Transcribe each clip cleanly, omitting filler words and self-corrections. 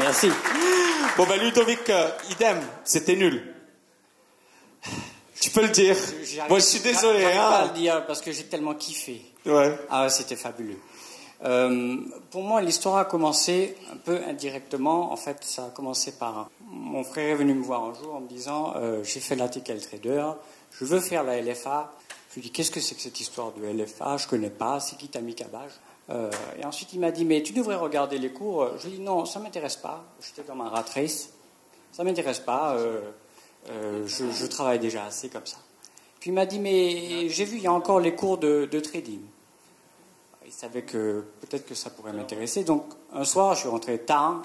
Merci. Bon, ben Ludovic, idem, c'était nul. Tu peux le dire. Moi, je suis désolé. J'arrive Hein. pas à le dire parce que j'ai tellement kiffé. Ouais. Ah, c'était fabuleux. Pour moi, l'histoire a commencé un peu indirectement. En fait, ça a commencé par... Mon frère est venu me voir un jour en me disant j'ai fait l'Article Trader, je veux faire la LFA. Je lui ai dit qu'est-ce que c'est que cette histoire de LFA? Je connais pas, c'est qui Tammy Cabage? Et ensuite, il m'a dit mais tu devrais regarder les cours. Je lui ai dit non, ça m'intéresse pas. J'étais dans ma rat race. Ça m'intéresse pas. Je travaille déjà assez comme ça. Puis il m'a dit mais j'ai vu, il y a encore les cours de trading. Il savait que peut-être que ça pourrait m'intéresser. Donc un soir, je suis rentré tard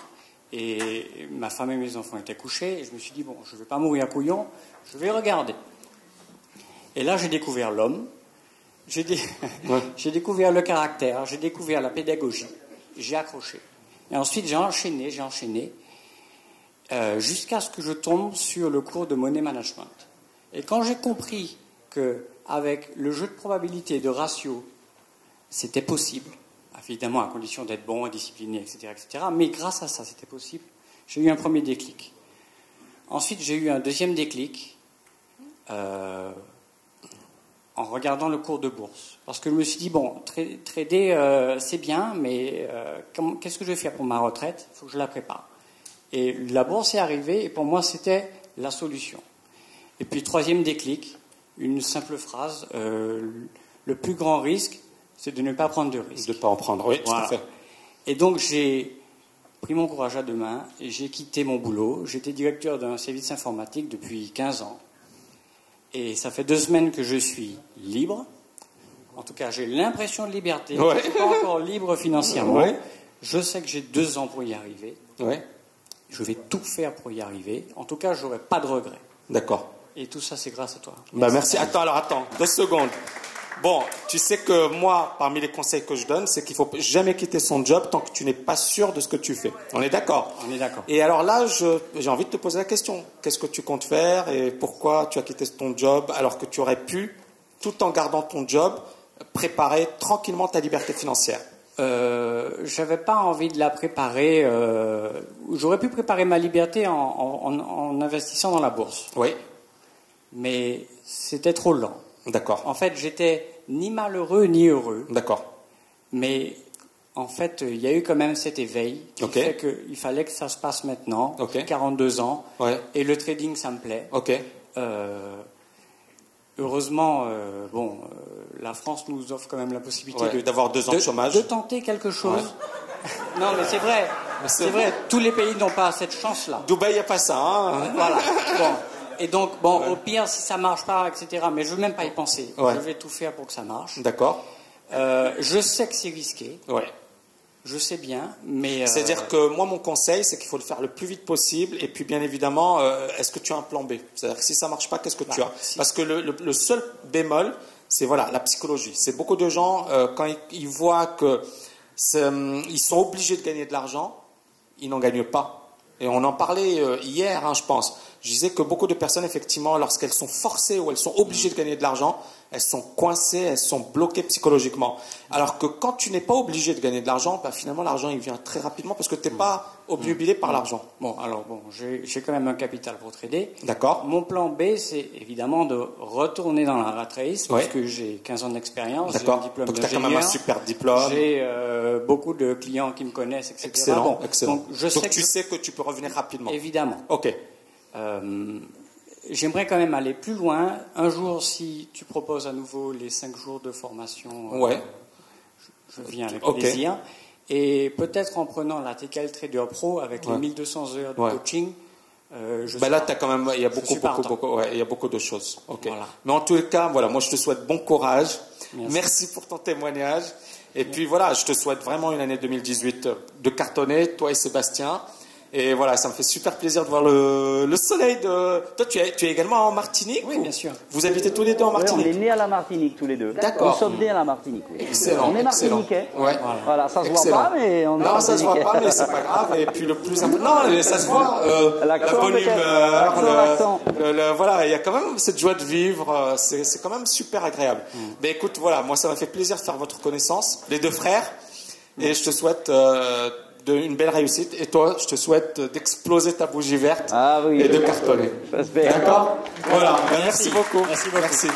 et ma femme et mes enfants étaient couchés. Et je me suis dit, bon, je ne vais pas mourir couillon, je vais regarder. Et là, j'ai découvert l'homme, j'ai découvert le caractère, j'ai découvert la pédagogie, j'ai accroché. Et ensuite, j'ai enchaîné, jusqu'à ce que je tombe sur le cours de money management. Et quand j'ai compris qu'avec le jeu de probabilité et de ratio, c'était possible, évidemment à condition d'être bon, discipliné, etc., mais grâce à ça, c'était possible, j'ai eu un premier déclic. Ensuite, j'ai eu un deuxième déclic en regardant le cours de bourse. Parce que je me suis dit, bon, trader, c'est bien, mais qu'est-ce que je vais faire pour ma retraite? Il faut que je la prépare. Et la bourse est arrivée, et pour moi, c'était la solution. Et puis, troisième déclic, une simple phrase, le plus grand risque, c'est de ne pas prendre de risque. De ne pas en prendre, oui, voilà. Tout à fait. Et donc, j'ai pris mon courage à deux mains et j'ai quitté mon boulot. J'étais directeur d'un service informatique depuis 15 ans. Et ça fait 2 semaines que je suis libre. En tout cas, j'ai l'impression de liberté. Ouais. Je ne suis pas encore libre financièrement. Ouais. Je sais que j'ai 2 ans pour y arriver. Ouais. Je vais tout faire pour y arriver. En tout cas, je n'aurai pas de regrets. D'accord. Et tout ça, c'est grâce à toi. Merci. Attends, 2 secondes. Bon, tu sais que moi, parmi les conseils que je donne, c'est qu'il ne faut jamais quitter son job tant que tu n'es pas sûr de ce que tu fais. On est d'accord? On est d'accord. Et alors là, j'ai envie de te poser la question. Qu'est-ce que tu comptes faire et pourquoi tu as quitté ton job alors que tu aurais pu, tout en gardant ton job, préparer tranquillement ta liberté financière? J'avais pas envie de la préparer. J'aurais pu préparer ma liberté en investissant dans la bourse. Oui. Mais c'était trop lent. D'accord. En fait, j'étais ni malheureux ni heureux. D'accord. Mais en fait, il y a eu quand même cet éveil qui fait qu'il fallait que ça se passe maintenant. 42 ans. Ouais. Et le trading, ça me plaît. Ok. Heureusement, la France nous offre quand même la possibilité d'avoir 2 ans de chômage. De tenter quelque chose. Ouais. Non, mais c'est vrai. C'est vrai. Tous les pays n'ont pas cette chance-là. Dubaï, il n'y a pas ça. Hein. Voilà. Bon. Et donc, au pire, si ça ne marche pas, etc., mais je ne veux même pas y penser. Ouais. Je vais tout faire pour que ça marche. D'accord. Je sais que c'est risqué. Ouais. Je sais bien, mais... C'est-à-dire que moi, mon conseil, c'est qu'il faut le faire le plus vite possible. Et puis, bien évidemment, est-ce que tu as un plan B? C'est-à-dire que si ça ne marche pas, qu'est-ce que tu as? Parce que le seul bémol, c'est la psychologie. C'est beaucoup de gens, quand ils voient qu'ils sont obligés de gagner de l'argent, ils n'en gagnent pas. Et on en parlait hier, je pense. Je disais que beaucoup de personnes, effectivement, lorsqu'elles sont forcées ou elles sont obligées de gagner de l'argent, elles sont coincées, elles sont bloquées psychologiquement. Alors que quand tu n'es pas obligé de gagner de l'argent, finalement, l'argent, il vient très rapidement parce que tu n'es pas obnubilé par l'argent. J'ai quand même un capital pour trader. D'accord. Mon plan B, c'est évidemment de retourner dans la rat race, parce que j'ai 15 ans d'expérience, j'ai un diplôme d'ingénieur. Donc, tu as quand même un super diplôme. J'ai beaucoup de clients qui me connaissent, etc. Excellent, excellent. Donc, tu sais que tu peux revenir rapidement. Évidemment. Ok. J'aimerais quand même aller plus loin. Un jour, si tu proposes à nouveau les 5 jours de formation, je viens avec plaisir. Et peut-être en prenant l'Article Trader Pro avec les 1200 heures de coaching. Là, t'as quand même, il y a beaucoup de choses. Okay. Voilà. Mais en tous les cas, moi, je te souhaite bon courage. Merci pour ton témoignage. Et puis voilà, je te souhaite vraiment une année 2018 de cartonner, toi et Sébastien. Et voilà, ça me fait super plaisir de voir le soleil de... Toi, tu es également en Martinique? Oui, bien sûr. Vous habitez tous les deux en Martinique? Oui, on est nés à la Martinique, tous les deux. D'accord. Nous sommes nés à la Martinique. Oui. Excellent. On est martiniquais. Ouais. Voilà, ça se voit pas, mais on est Non, ça se voit pas, mais c'est pas grave. Et puis le plus important... Non, ça se voit. La bonne humeur, voilà, il y a quand même cette joie de vivre. C'est quand même super agréable. Mais écoute, voilà, moi, ça m'a fait plaisir de faire votre connaissance, les 2 frères. Et je te souhaite... une belle réussite. Et toi, je te souhaite d'exploser ta bougie verte Ah oui. et de cartonner. J'espère. D'accord. Voilà. Merci beaucoup. Merci beaucoup. Merci.